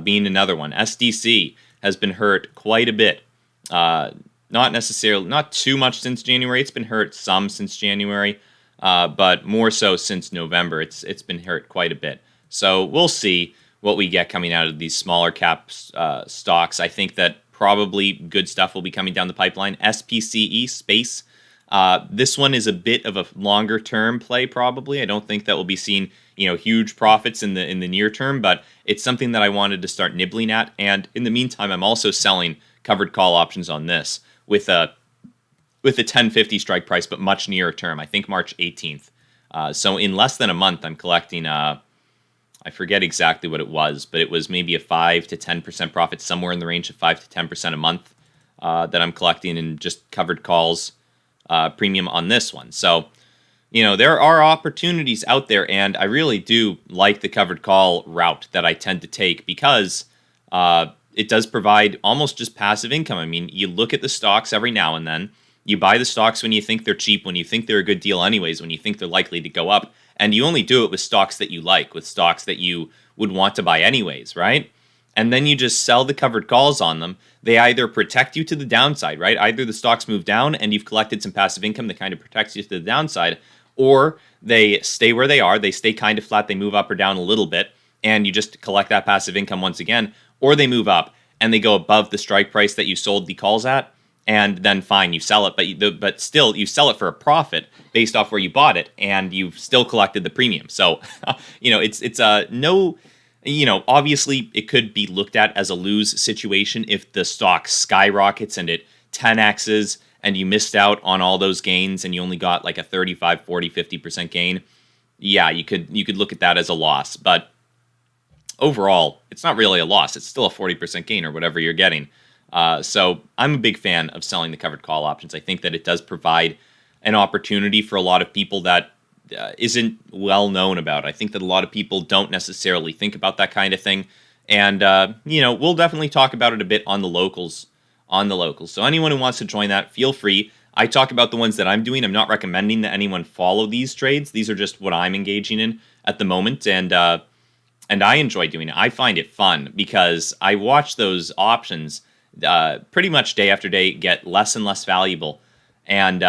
being another one. SDC has been hurt quite a bit. Not too much since January. It's been hurt some since January, but more so since November. It's been hurt quite a bit. So we'll see what we get coming out of these smaller cap stocks. I think that probably good stuff will be coming down the pipeline. SPCE, Space. This one is a bit of a longer term play, probably. I don't think that we'll be seeing huge profits in the near term, but it's something that I wanted to start nibbling at. And in the meantime, I'm also selling covered call options on this with a 1050 strike price, but much nearer term. I think March 18th. So in less than a month, I'm collecting. I forget exactly what it was, but it was maybe a 5 to 10% profit, somewhere in the range of 5 to 10% a month that I'm collecting in just covered calls premium on this one. So, there are opportunities out there, and I really do like the covered call route that I tend to take, because it does provide almost just passive income. I mean, you look at the stocks every now and then. You buy the stocks when you think they're cheap, when you think they're a good deal anyways, when you think they're likely to go up, And you only do it with stocks that you like, with stocks that you would want to buy anyways, right? And then you just sell the covered calls on them. They either protect you to the downside, right? Either the stocks move down and you've collected some passive income that kind of protects you to the downside, or they stay where they are, they stay kind of flat, they move up or down a little bit, and you just collect that passive income once again, or they move up and they go above the strike price that you sold the calls at, and then fine, you sell it, but still you sell it for a profit based off where you bought it, and you've still collected the premium. So, it's no, obviously it could be looked at as a lose situation if the stock skyrockets and it 10x's and you missed out on all those gains and you only got like a 35, 40, 50% gain. Yeah, you could look at that as a loss, but overall, it's not really a loss. It's still a 40% gain or whatever you're getting. So I'm a big fan of selling the covered call options. I think that it does provide an opportunity for a lot of people that isn't well known about. I think that a lot of people don't necessarily think about that kind of thing. And, we'll definitely talk about it a bit on the locals. So anyone who wants to join that, feel free. I talk about the ones that I'm doing. I'm not recommending that anyone follow these trades. These are just what I'm engaging in at the moment. And I enjoy doing it. I find it fun because I watch those options pretty much day after day get less and less valuable. And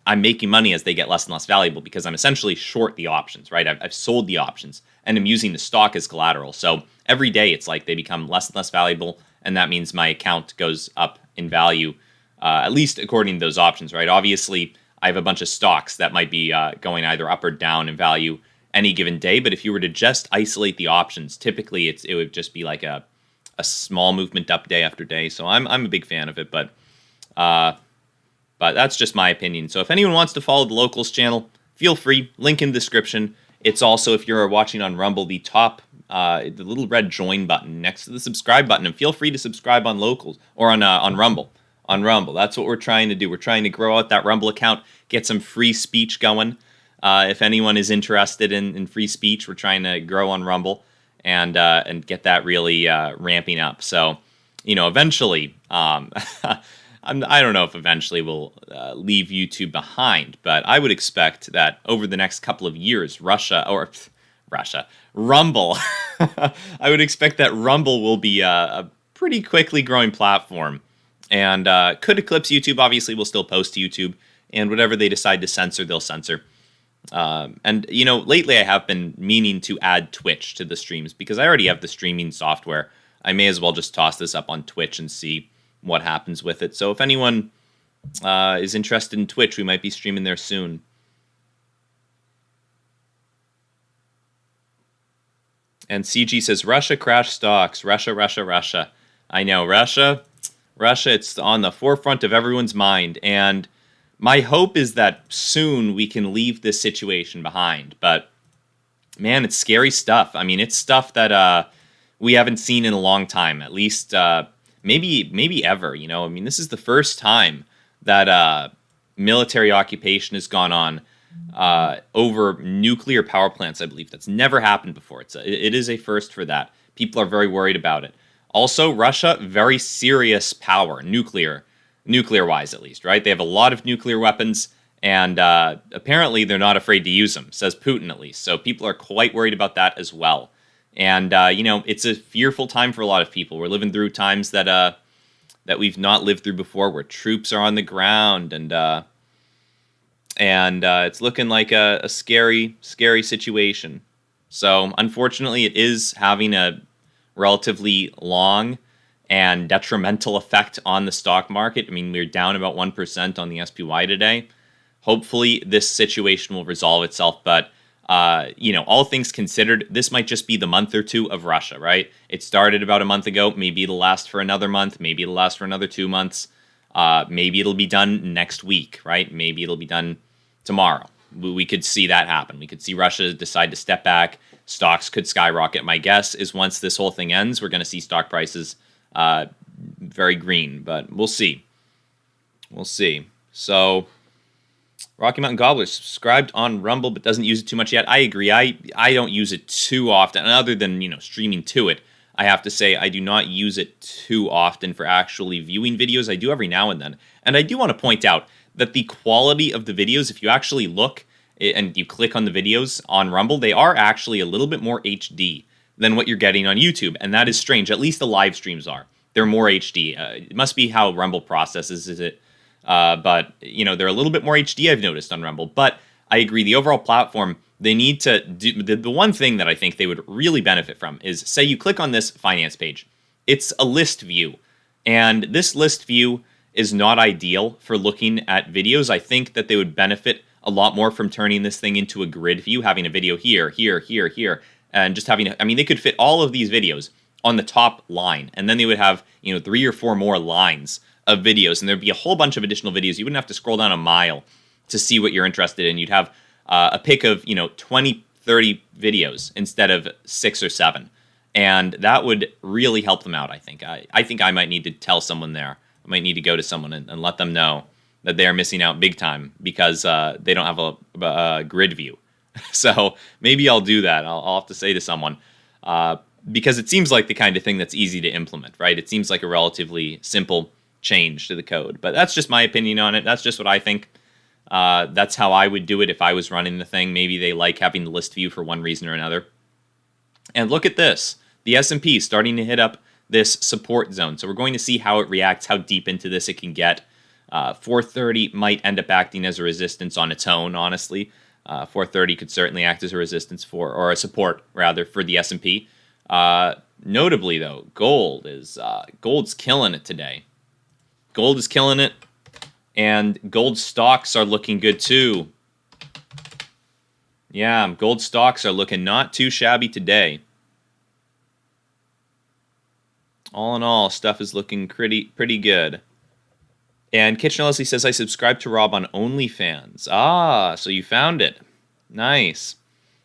I'm making money as they get less and less valuable because I'm essentially short the options, right? I've sold the options and I'm using the stock as collateral. So every day it's like they become less and less valuable. And that means my account goes up in value, at least according to those options, right? Obviously, I have a bunch of stocks that might be going either up or down in value any given day. But if you were to just isolate the options, typically it would just be like a small movement up day after day. So I'm a big fan of it, but that's just my opinion. So if anyone wants to follow the locals channel, feel free. Link in the description. It's also, if you're watching on Rumble, the top, the little red join button next to the subscribe button, and feel free to subscribe on locals or on Rumble. On Rumble, that's what we're trying to do. We're trying to grow out that Rumble account, get some free speech going. If anyone is interested in free speech, we're trying to grow on Rumble and get that really ramping up. So, eventually, I don't know if eventually we'll leave YouTube behind, but I would expect that over the next couple of years, Rumble, I would expect that Rumble will be a pretty quickly growing platform and could eclipse YouTube. Obviously, we'll still post to YouTube, and whatever they decide to censor, they'll censor. And lately I have been meaning to add Twitch to the streams because I already have the streaming software. I may as well just toss this up on Twitch and see what happens with it. So if anyone is interested in Twitch, we might be streaming there soon. And CG says, Russia crashed stocks. Russia. I know, Russia, it's on the forefront of everyone's mind. And my hope is that soon we can leave this situation behind. But, man, it's scary stuff. I mean, it's stuff that we haven't seen in a long time, at least maybe ever. I mean, this is the first time that military occupation has gone on over nuclear power plants, I believe. That's never happened before. It is a first for that. People are very worried about it. Also, Russia, very serious power, nuclear-wise at least, right? They have a lot of nuclear weapons, and apparently they're not afraid to use them, says Putin at least. So people are quite worried about that as well. And, it's a fearful time for a lot of people. We're living through times that we've not lived through before, where troops are on the ground, and it's looking like a scary situation. So, unfortunately, it is having a relatively long and detrimental effect on the stock market. I mean, we're down about 1% on the SPY today. Hopefully, this situation will resolve itself, but all things considered, this might just be the month or two of Russia, right? It started about a month ago. Maybe it'll last for another month. Maybe it'll last for another 2 months. Maybe it'll be done next week, right? Maybe it'll be done tomorrow. We could see that happen. We could see Russia decide to step back. Stocks could skyrocket. My guess is once this whole thing ends, we're going to see stock prices very green, but we'll see. So, Rocky Mountain Gobbler subscribed on Rumble but doesn't use it too much yet. I agree. I don't use it too often. And other than, streaming to it, I have to say I do not use it too often for actually viewing videos. I do every now and then. And I do want to point out that the quality of the videos, if you actually look and you click on the videos on Rumble, they are actually a little bit more HD than what you're getting on YouTube, and that is strange. At least the live streams are. They're more HD. It must be how Rumble processes it. But, they're a little bit more HD, I've noticed, on Rumble. But I agree, the overall platform, they need to do... The one thing that I think they would really benefit from is, say you click on this finance page. It's a list view. And this list view is not ideal for looking at videos. I think that they would benefit a lot more from turning this thing into a grid view, having a video here, here, here, here, and just having... they could fit all of these videos on the top line, and then they would have 3 or 4 more lines of videos, and there'd be a whole bunch of additional videos. You wouldn't have to scroll down a mile to see what you're interested in. You'd have a pick of 20, 30 videos instead of 6 or 7, and that would really help them out. I think I might need to tell someone there. I might need to go to someone and let them know that they are missing out big time because they don't have a grid view. So maybe I'll do that. I'll have to say to someone. Because it seems like the kind of thing that's easy to implement, right? It seems like a relatively simple change to the code. But that's just my opinion on it. That's just what I think. That's how I would do it if I was running the thing. Maybe they like having the list view for one reason or another. And look at this. The S&P starting to hit up this support zone. So we're going to see how it reacts, how deep into this it can get. 430 might end up acting as a resistance on its own, honestly. 430 could certainly act as a resistance or a support, rather, for the S&P. Notably, though, gold's killing it today. Gold is killing it, and gold stocks are looking good too. Yeah, gold stocks are looking not too shabby today. All in all, stuff is looking pretty good. And Kitchener Leslie says, I subscribe to Rob on OnlyFans. Ah, so you found it. Nice.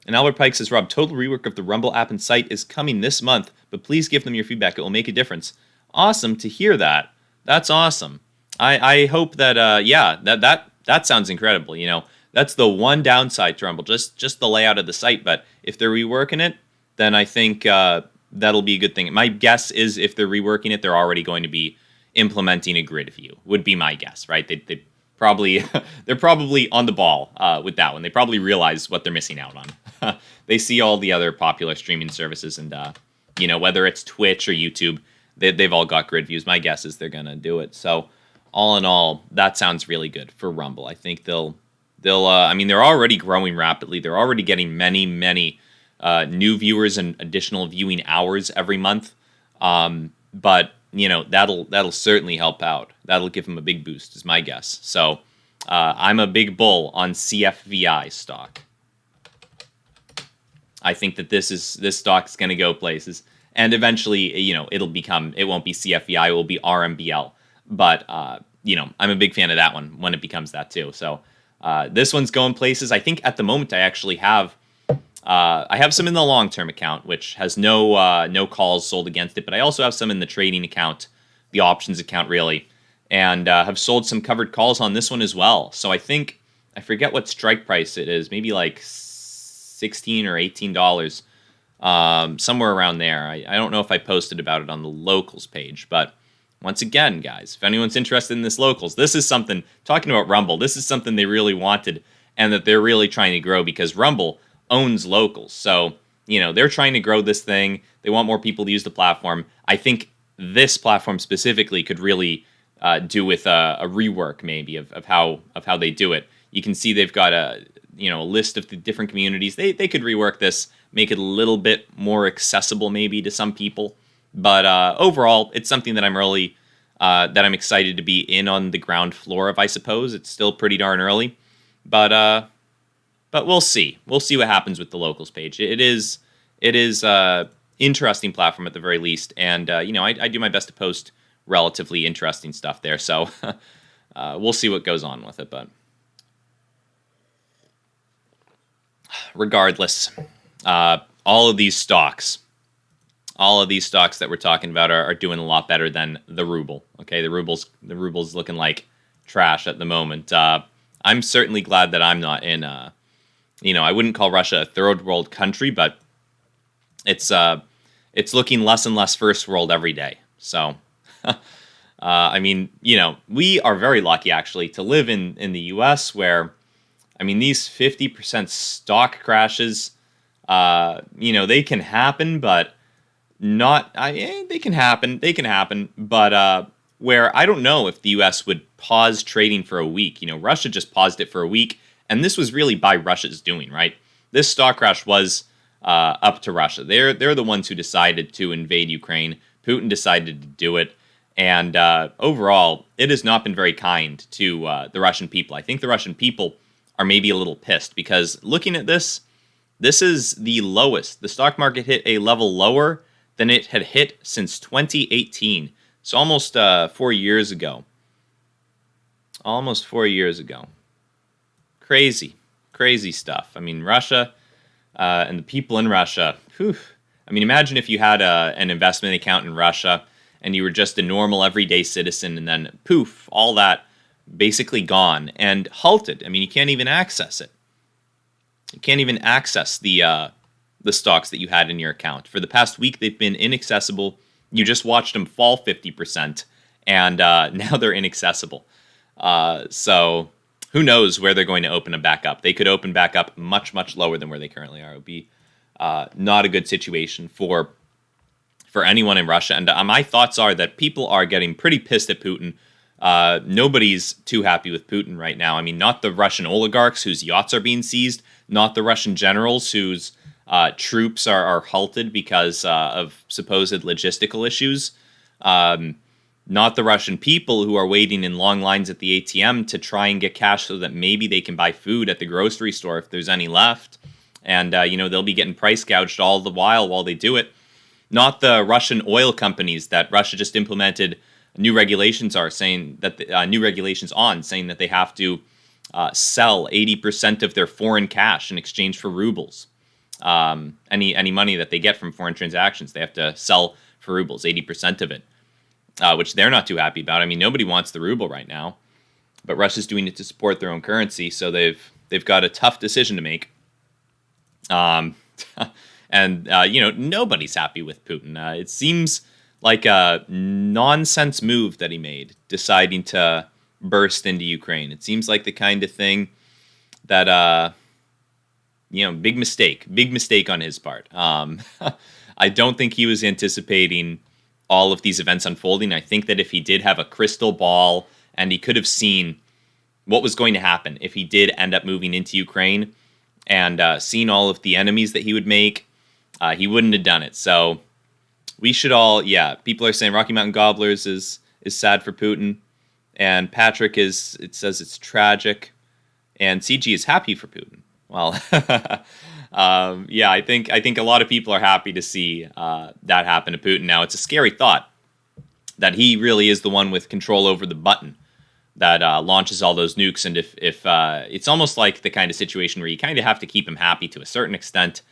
And Albert Pike says, Rob, total rework of the Rumble app and site is coming this month, but please give them your feedback. It will make a difference. Awesome to hear that. That's awesome. I hope that, that sounds incredible. That's the one downside to Rumble, just the layout of the site. But if they're reworking it, then I think that'll be a good thing. My guess is if they're reworking it, they're already going to be implementing a grid view, would be my guess, right? They probably they're probably on the ball with that one. They probably realize what they're missing out on. They see all the other popular streaming services, and whether it's Twitch or YouTube, they've all got grid views. My guess is they're gonna do it. So all in all, that sounds really good for Rumble. I think they'll they're already growing rapidly. They're already getting many new viewers and additional viewing hours every month. But that'll certainly help out. That'll give them a big boost, is my guess. So I'm a big bull on CFVI stock. I think that this stock is going to go places, and eventually, it won't be CFVI, it will be RMBL. But I'm a big fan of that one when it becomes that too. So this one's going places. I think at the moment I actually have. I have some in the long-term account, which has no calls sold against it, but I also have some in the trading account, the options account, really, and have sold some covered calls on this one as well. So I forget what strike price it is, maybe like $16 or $18, somewhere around there. I don't know if I posted about it on the locals page, but once again, guys, if anyone's interested in this locals, this is something, talking about Rumble, this is something they really wanted and that they're really trying to grow, because Rumble owns locals. So, they're trying to grow this thing. They want more people to use the platform. I think this platform specifically could really do with a rework maybe of how they do it. You can see they've got a list of the different communities. They could rework this, make it a little bit more accessible maybe to some people. But overall, it's something that I'm really that I'm excited to be in on the ground floor of, I suppose. It's still pretty darn early. But we'll see. We'll see what happens with the locals page. It is interesting platform at the very least, and I do my best to post relatively interesting stuff there. So we'll see what goes on with it. But regardless, all of these stocks that we're talking about are doing a lot better than the ruble. Okay, the ruble's looking like trash at the moment. I'm certainly glad that I'm not in. I wouldn't call Russia a third world country, but it's looking less and less first world every day. So, we are very lucky actually to live in the U.S. where I mean, these 50% stock crashes, they can happen, but they can happen. They can happen, but where I don't know if the U.S. would pause trading for a week. Russia just paused it for a week, and this was really by Russia's doing, right? This stock crash was up to Russia. They're the ones who decided to invade Ukraine. Putin decided to do it, and overall, it has not been very kind to the Russian people. I think the Russian people are maybe a little pissed because looking at this is the lowest. The stock market hit a level lower than it had hit since 2018. So almost 4 years ago. Almost 4 years ago. Crazy stuff. I mean, Russia and the people in Russia. Whew. I mean, imagine if you had an investment account in Russia and you were just a normal everyday citizen, and then poof, all that basically gone and halted. I mean, you can't even access it. You can't even access the stocks that you had in your account. For the past week, they've been inaccessible. You just watched them fall 50%, and now they're inaccessible. So who knows where they're going to open them back up. They could open back up much, much lower than where they currently are. It would be not a good situation for anyone in Russia. And my thoughts are that people are getting pretty pissed at Putin. Nobody's too happy with Putin right now. I mean, not the Russian oligarchs whose yachts are being seized, not the Russian generals whose troops are halted because of supposed logistical issues, not the Russian people who are waiting in long lines at the ATM to try and get cash so that maybe they can buy food at the grocery store if there's any left. And, they'll be getting price gouged all the while they do it. Not the Russian oil companies that Russia just implemented new regulations saying that they have to sell 80% of their foreign cash in exchange for rubles. Any money that they get from foreign transactions, they have to sell for rubles, 80% of it, which they're not too happy about. I mean, nobody wants the ruble right now, but Russia's doing it to support their own currency, so they've got a tough decision to make. And nobody's happy with Putin. It seems like a nonsense move that he made, deciding to burst into Ukraine. It seems like the kind of thing that, big mistake on his part. I don't think he was anticipating all of these events unfolding. I think that if he did have a crystal ball and he could have seen what was going to happen if he did end up moving into Ukraine and seen all of the enemies that he would make, he wouldn't have done it. So we should all, people are saying Rocky Mountain Gobblers is sad for Putin, and Patrick says it's tragic, and CG is happy for Putin. Well, I think a lot of people are happy to see that happen to Putin. Now, it's a scary thought that he really is the one with control over the button that launches all those nukes, and if it's almost like the kind of situation where you kind of have to keep him happy to a certain extent,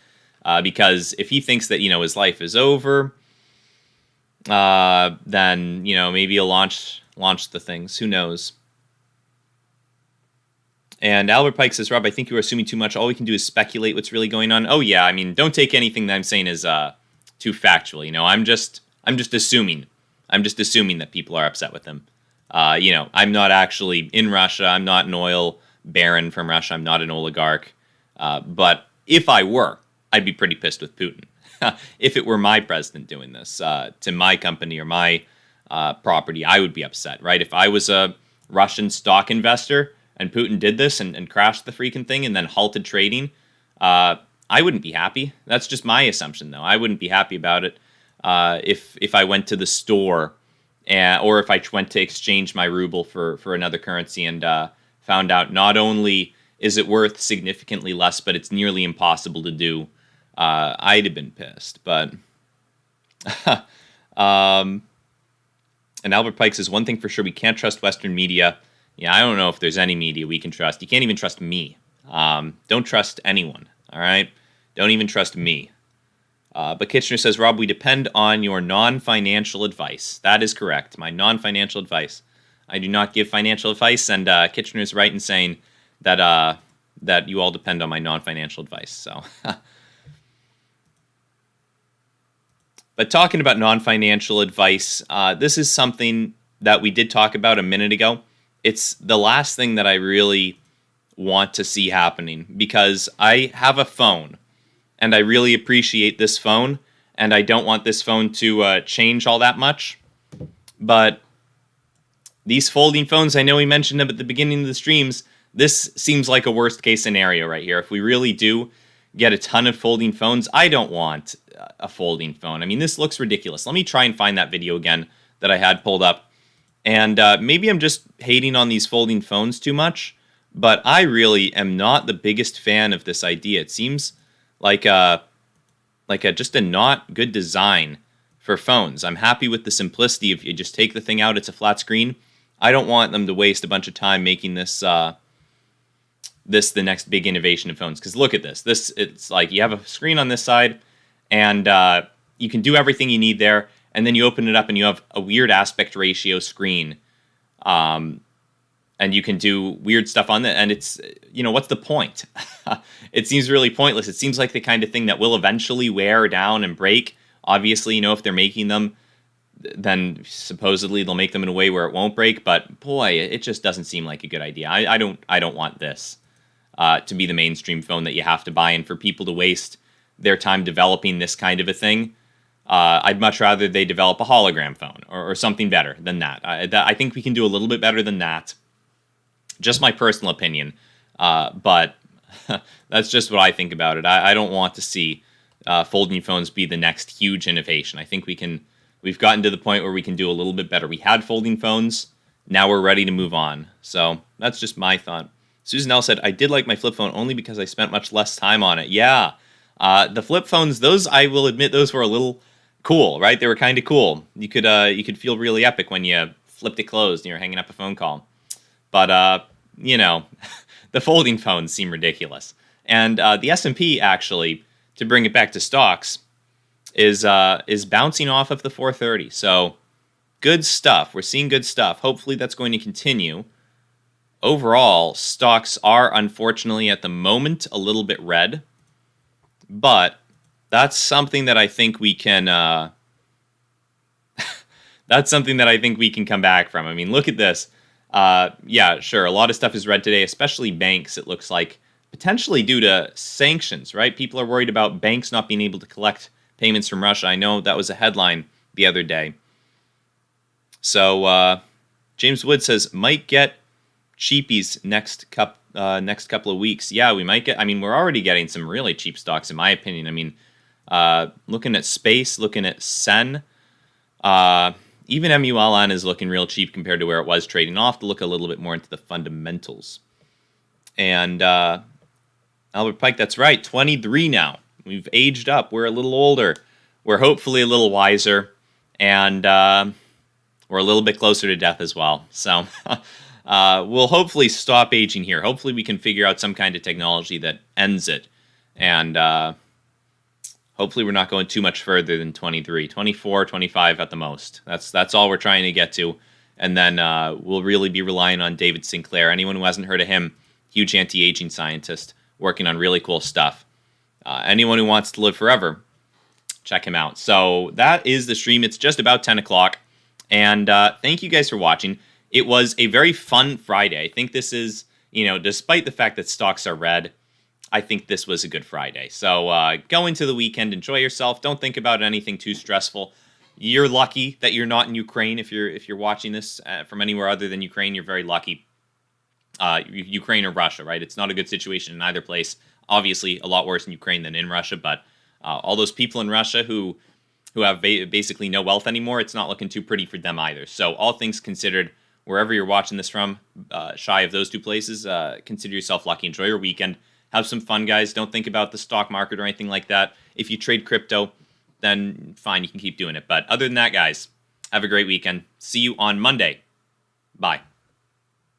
because if he thinks that his life is over, then maybe he'll launch the things. Who knows? And Albert Pike says, Rob, I think you are assuming too much. All we can do is speculate what's really going on. Oh yeah, I mean, don't take anything that I'm saying as too factual. I'm just assuming. I'm just assuming that people are upset with him. I'm not actually in Russia. I'm not an oil baron from Russia. I'm not an oligarch. But if I were, I'd be pretty pissed with Putin. If it were my president doing this to my company or my property, I would be upset, right? If I was a Russian stock investor and Putin did this and crashed the freaking thing and then halted trading, I wouldn't be happy. That's just my assumption, though. I wouldn't be happy about it if I went to the store or if I went to exchange my ruble for another currency and found out not only is it worth significantly less, but it's nearly impossible to do. I'd have been pissed, but and Albert Pike says, one thing for sure, we can't trust Western media. Yeah, I don't know if there's any media we can trust. You can't even trust me. Don't trust anyone, all right? Don't even trust me. But Kitchener says, Rob, we depend on your non-financial advice. That is correct, my non-financial advice. I do not give financial advice, and Kitchener's right in saying that that you all depend on my non-financial advice. So, but talking about non-financial advice, this is something that we did talk about a minute ago. It's the last thing that I really want to see happening, because I have a phone and I really appreciate this phone, and I don't want this phone to change all that much. But these folding phones, I know we mentioned them at the beginning of the streams, this seems like a worst case scenario right here. If we really do get a ton of folding phones, I don't want a folding phone. I mean, this looks ridiculous. Let me try and find that video again that I had pulled up. And maybe I'm just hating on these folding phones too much, but I really am not the biggest fan of this idea. It seems like just a not good design for phones. I'm happy with the simplicity. If you just take the thing out, it's a flat screen. I don't want them to waste a bunch of time making this the next big innovation of phones. Because look at this. It's like you have a screen on this side, and you can do everything you need there. And then you open it up, and you have a weird aspect ratio screen. And you can do weird stuff on it, and it's, what's the point? It seems really pointless. It seems like the kind of thing that will eventually wear down and break. Obviously, if they're making them, then supposedly they'll make them in a way where it won't break. But boy, it just doesn't seem like a good idea. I don't want this to be the mainstream phone that you have to buy, and for people to waste their time developing this kind of a thing. I'd much rather they develop a hologram phone or something better than that. I think we can do a little bit better than that. Just my personal opinion, but that's just what I think about it. I don't want to see folding phones be the next huge innovation. I think we've gotten to the point where we can do a little bit better. We had folding phones, now we're ready to move on. So that's just my thought. Susan L said, I did like my flip phone only because I spent much less time on it. Yeah, the flip phones, those, I will admit, those were a little cool, right? They were kind of cool. You could feel really epic when you flipped it closed and you're hanging up a phone call. But, the folding phones seem ridiculous. And the S&P, actually, to bring it back to stocks, is bouncing off of the 430. So, good stuff. We're seeing good stuff. Hopefully that's going to continue. Overall, stocks are, unfortunately, at the moment, a little bit red. But that's something that I think we can... that's something that I think we can come back from. I mean, look at this. Yeah, sure. A lot of stuff is red today, especially banks, it looks like, potentially due to sanctions, right? People are worried about banks not being able to collect payments from Russia. I know that was a headline the other day. So, James Wood says, might get cheapies next couple of weeks. Yeah, we might get, we're already getting some really cheap stocks, in my opinion. Looking at Space, looking at Sen, even MULN is looking real cheap compared to where it was trading. I'll have to look a little bit more into the fundamentals. And Albert Pike, that's right, 23 now. We've aged up. We're a little older. We're hopefully a little wiser. And we're a little bit closer to death as well. So we'll hopefully stop aging here. Hopefully we can figure out some kind of technology that ends it. And hopefully we're not going too much further than 23, 24, 25 at the most. That's all we're trying to get to. And then we'll really be relying on David Sinclair. Anyone who hasn't heard of him, huge anti-aging scientist working on really cool stuff. Anyone who wants to live forever, check him out. So that is the stream. It's just about 10 o'clock. And thank you guys for watching. It was a very fun Friday. I think this is, despite the fact that stocks are red, I think this was a good Friday. So go into the weekend, enjoy yourself. Don't think about anything too stressful. You're lucky that you're not in Ukraine. If you're watching this from anywhere other than Ukraine, you're very lucky. Ukraine or Russia, right? It's not a good situation in either place. Obviously, a lot worse in Ukraine than in Russia. But all those people in Russia who have basically no wealth anymore, it's not looking too pretty for them either. So all things considered, wherever you're watching this from, shy of those two places, consider yourself lucky. Enjoy your weekend. Have some fun, guys. Don't think about the stock market or anything like that. If you trade crypto, then fine, you can keep doing it. But other than that, guys, have a great weekend. See you on Monday. Bye.